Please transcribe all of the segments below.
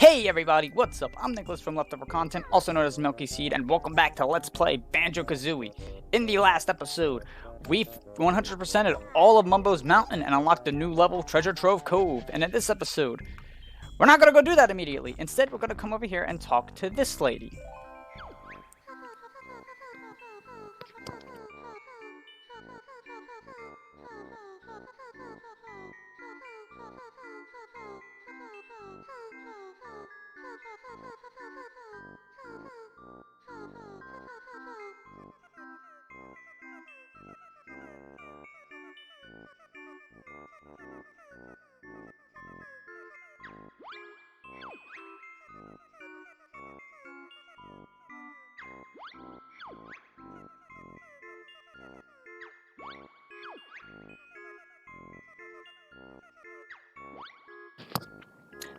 Hey everybody, what's up? I'm Nicholas from Leftover Content, also known as Milky Seed, and welcome back to Let's Play Banjo-Kazooie. In the last episode, we've 100%ed all of Mumbo's Mountain and unlocked a new level, Treasure Trove Cove. And in this episode, we're not going to go do that immediately. Instead, we're going to come over here and talk to this lady.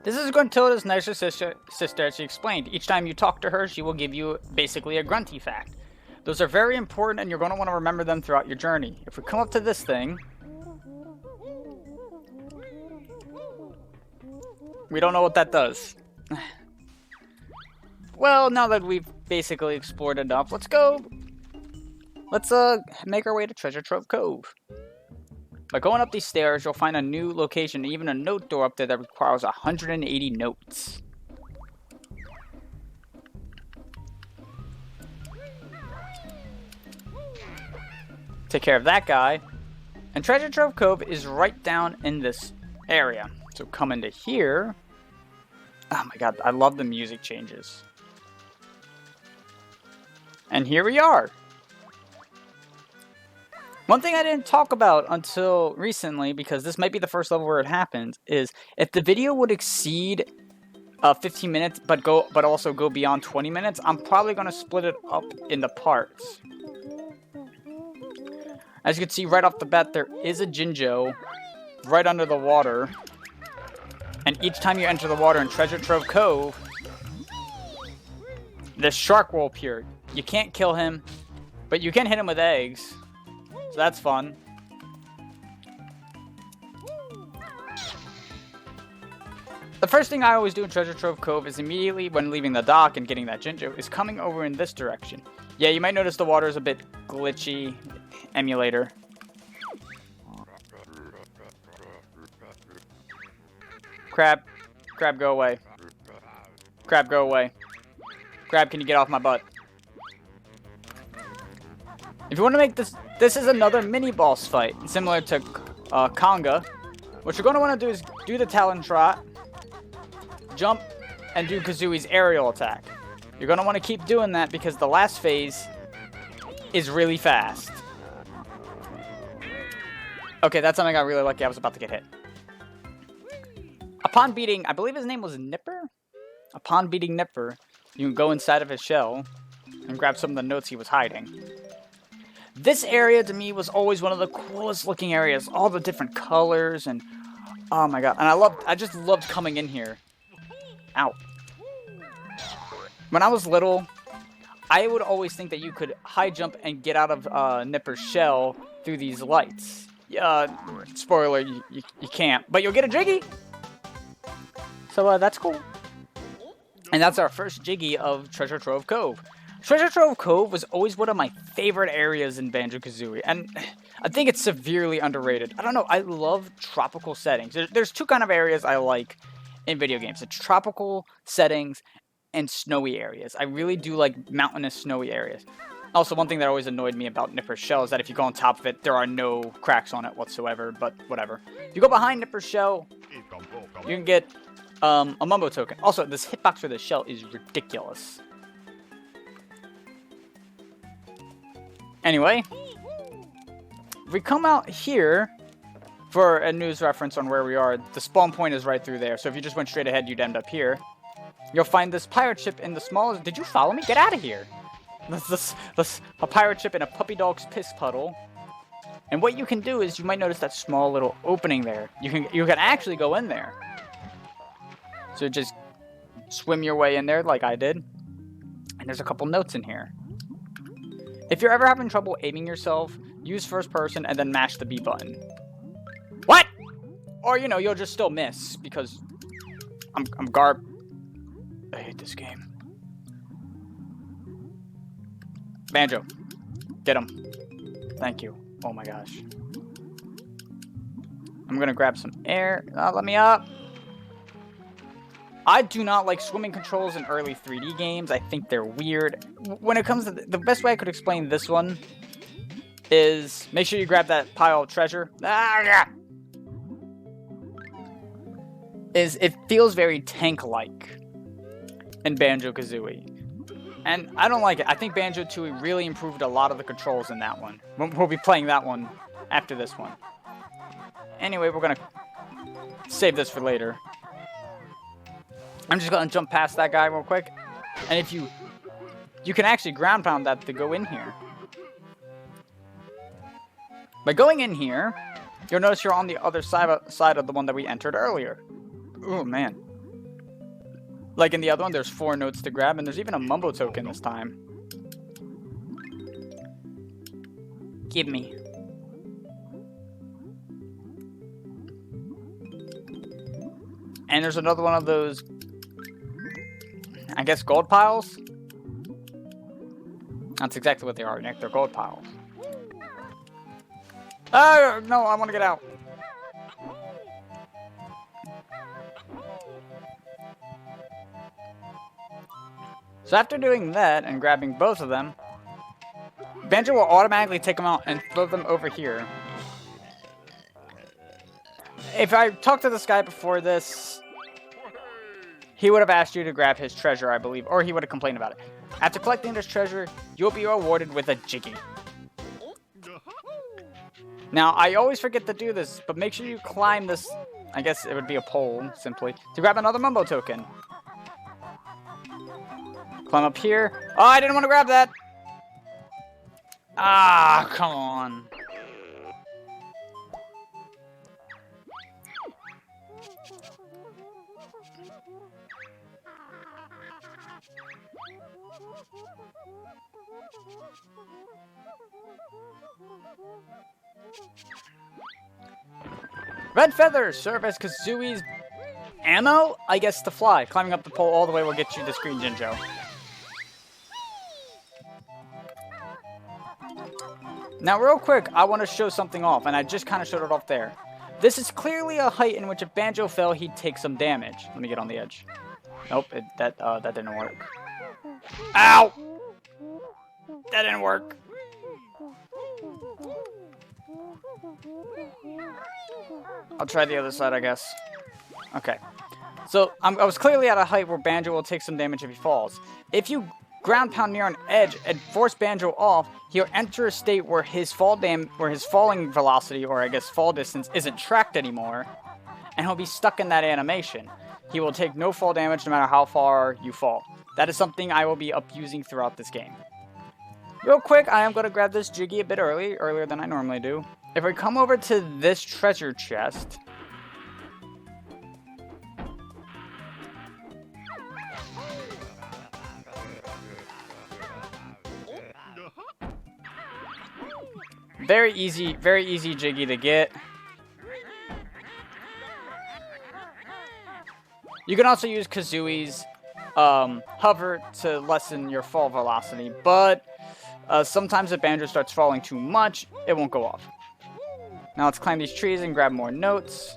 This is Gruntilda's nicer sister, as she explained. Each time you talk to her, she will give you basically a grunty fact. Those are very important, and you're going to want to remember them throughout your journey. If we come up to this thing, we don't know what that does. Well, now that we've basically explored enough, let's make our way to Treasure Trove Cove. By going up these stairs, you'll find a new location, and even a note door up there that requires 180 notes. Take care of that guy. And Treasure Trove Cove is right down in this area. So come into here. Oh my god, I love the music changes. And here we are. One thing I didn't talk about until recently, because this might be the first level where it happens, is if the video would exceed 15 minutes, but also go beyond 20 minutes, I'm probably going to split it up into parts. As you can see right off the bat, there is a Jinjo right under the water. And each time you enter the water in Treasure Trove Cove, this shark will appear. You can't kill him, but you can hit him with eggs. So that's fun. The first thing I always do in Treasure Trove Cove is immediately when leaving the dock and getting that Jinjo is coming over in this direction. Yeah, you might notice the water is a bit glitchy. Emulator. Crab. Crab, go away. Crab, go away. Crab, can you get off my butt? If you want to make this is another mini boss fight, similar to Conga. What you're going to want to do is do the Talon Trot, jump, and do Kazooie's aerial attack. You're going to want to keep doing that because the last phase is really fast. Okay, that time I got really lucky. I was about to get hit. Upon beating, I believe his name was Nipper? Upon beating Nipper, you can go inside of his shell and grab some of the notes he was hiding. This area, to me, was always one of the coolest looking areas. All the different colors and... oh my god. And I just loved coming in here. Ow. When I was little, I would always think that you could high jump and get out of Nipper's shell through these lights. Spoiler, you can't. But you'll get a Jiggy! So that's cool. And that's our first Jiggy of Treasure Trove Cove. Treasure Trove Cove was always one of my favorite areas in Banjo-Kazooie, and I think it's severely underrated. I don't know, I love tropical settings. There's two kind of areas I like in video games. It's tropical settings and snowy areas. I really do like mountainous, snowy areas. Also, one thing that always annoyed me about Nipper's shell is that if you go on top of it, there are no cracks on it whatsoever, but whatever. If you go behind Nipper's shell, you can get a Mumbo token. Also, this hitbox for the shell is ridiculous. Anyway, if we come out here for a news reference on where we are, the spawn point is right through there. So if you just went straight ahead, you'd end up here. You'll find this pirate ship in the smallest... Did you follow me? Get out of here! A pirate ship in a puppy dog's piss puddle. And what you can do is, you might notice that small little opening there. You can actually go in there. So just swim your way in there like I did. And there's a couple notes in here. If you're ever having trouble aiming yourself, use first person and then mash the B button. What? Or, you know, you'll just still miss because I'm I hate this game. Banjo, get him. Thank you. Oh my gosh. I'm gonna grab some air. Let me up. I do not like swimming controls in early 3D games. I think they're weird. When it comes to the best way I could explain this one is make sure you grab that pile of treasure. It feels very tank-like in Banjo-Kazooie. And I don't like it. I think Banjo-Tooie really improved a lot of the controls in that one. We'll be playing that one after this one. Anyway, we're gonna save this for later. I'm just gonna jump past that guy real quick. And if you can actually ground pound that to go in here. By going in here, you'll notice you're on the other side of the one that we entered earlier. Oh man. Like in the other one, there's 4 notes to grab, and there's even a mumbo token this time. Give me. And there's another one of those, I guess, gold piles? That's exactly what they are, Nick. They're gold piles. Oh, no, I want to get out. So after doing that and grabbing both of them, Banjo will automatically take them out and throw them over here. If I talked to this guy before this, he would have asked you to grab his treasure, I believe, or he would have complained about it. After collecting this treasure, you'll be rewarded with a Jiggy. Now, I always forget to do this, but make sure you climb this, I guess it would be a pole, simply, to grab another mumbo token. Climb up here. Oh, I didn't want to grab that! Ah, come on. Red feathers serve as Kazooie's ammo, I guess, to fly. Climbing up the pole all the way will get you this green Jinjo. Now, real quick, I want to show something off, and I just kind of showed it off there. This is clearly a height in which if Banjo fell, he'd take some damage. Let me get on the edge. Nope, that didn't work. Ow! That didn't work. I'll try the other side, I guess. Okay. So, I was clearly at a height where Banjo will take some damage if he falls. If you ground pound near an edge and force Banjo off, he'll enter a state where his falling velocity, or I guess fall distance, isn't tracked anymore, and he'll be stuck in that animation. He will take no fall damage no matter how far you fall. That is something I will be abusing throughout this game. Real quick, I am going to grab this Jiggy a bit earlier than I normally do. If we come over to this treasure chest, very easy Jiggy to get. You can also use Kazooie's hover to lessen your fall velocity, but sometimes if Banjo starts falling too much, it won't go off. Now let's climb these trees and grab more notes.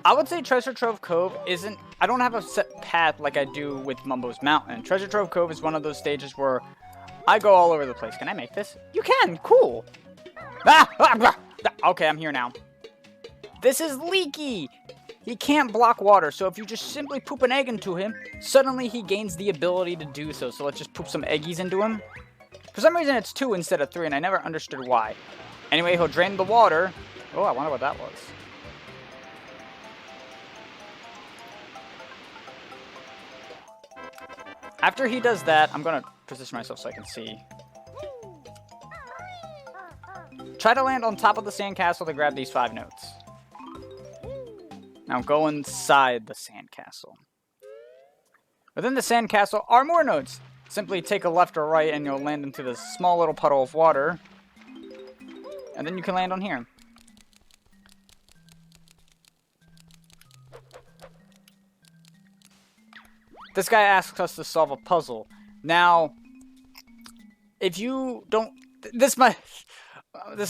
I would say Treasure Trove Cove isn't... I don't have a set path like I do with Mumbo's Mountain. Treasure Trove Cove is one of those stages where I go all over the place. Can I make this? You can! Cool! Okay, I'm here now. This is Leaky! He can't block water, so if you just simply poop an egg into him, suddenly he gains the ability to do so. So let's just poop some eggies into him. For some reason it's 2 instead of 3, and I never understood why. Anyway, he'll drain the water. Oh, I wonder what that was. After he does that, I'm going to position myself so I can see. Try to land on top of the sandcastle to grab these 5 notes. Now go inside the sandcastle. Within the sandcastle are more notes. Simply take a left or right and you'll land into this small little puddle of water. And then you can land on here. this guy asks us to solve a puzzle. Now, if you don't... This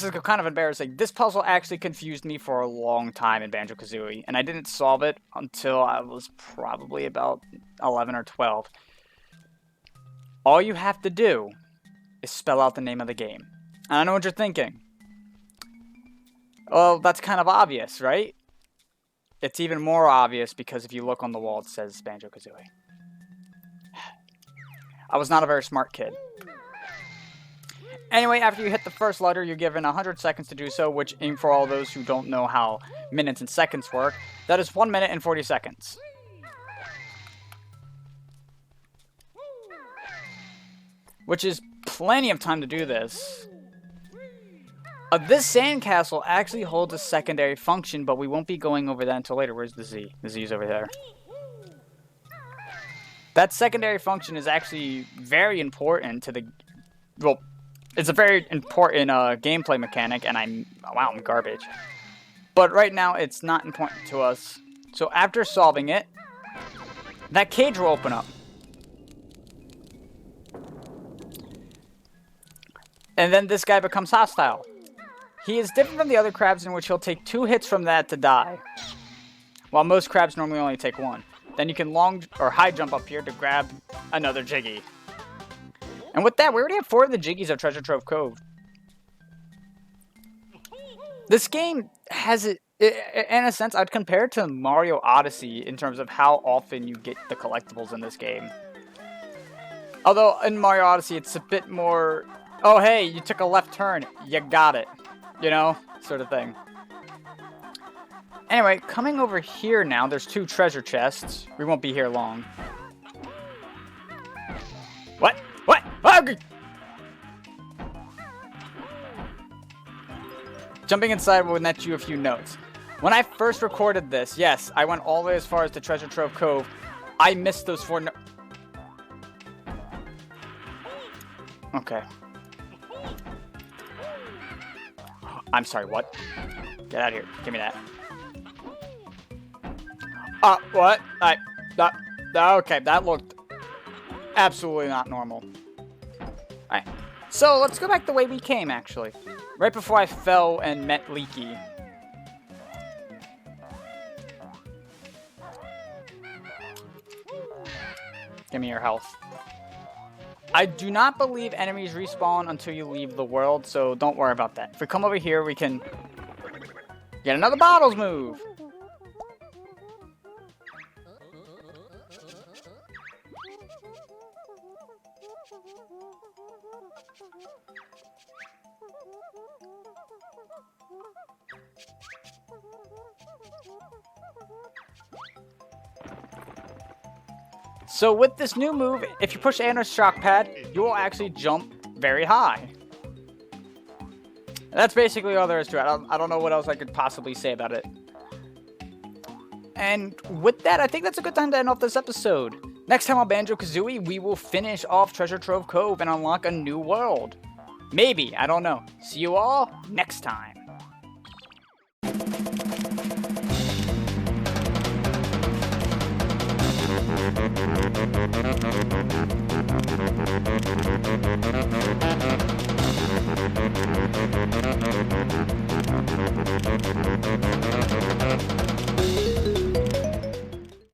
is kind of embarrassing. This puzzle actually confused me for a long time in Banjo-Kazooie, and I didn't solve it until I was probably about 11 or 12. All you have to do is spell out the name of the game. And I know what you're thinking. Well, that's kind of obvious, right? It's even more obvious because if you look on the wall, it says Banjo-Kazooie. I was not a very smart kid. Anyway, after you hit the first letter, you're given 100 seconds to do so, which, for all those who don't know how minutes and seconds work, that is 1 minute and 40 seconds. Which is plenty of time to do this. This sandcastle actually holds a secondary function, but we won't be going over that until later. Where's the Z? The Z is over there. That secondary function is actually very important to the... Well, it's a very important gameplay mechanic, and I'm garbage. But right now, it's not important to us. So after solving it, that cage will open up. And then this guy becomes hostile. He is different from the other crabs in which he'll take 2 hits from that to die. While most crabs normally only take 1. Then you can long or high jump up here to grab another Jiggy. And with that, we already have 4 of the Jiggies of Treasure Trove Cove. This game has, in a sense, I'd compare it to Mario Odyssey in terms of how often you get the collectibles in this game. Although in Mario Odyssey, it's a bit more, oh hey, you took a left turn, you got it. You know, sort of thing. Anyway, coming over here now, there's 2 treasure chests. We won't be here long. What? What? Oh! Jumping inside will net you a few notes. When I first recorded this, yes, I went all the way as far as the Treasure Trove Cove. I missed those 4 Okay. I'm sorry, what? Get out of here. Give me that. What? Okay, that looked absolutely not normal. Alright. So, let's go back the way we came, actually. Right before I fell and met Leaky. Give me your health. I do not believe enemies respawn until you leave the world, so don't worry about that. If we come over here, we can get another bottles move. So with this new move, if you push A on a shock pad, you will actually jump very high. That's basically all there is to it. I don't know what else I could possibly say about it. And with that, I think that's a good time to end off this episode. Next time on Banjo-Kazooie, we will finish off Treasure Trove Cove and unlock a new world. Maybe, I don't know. See you all next time.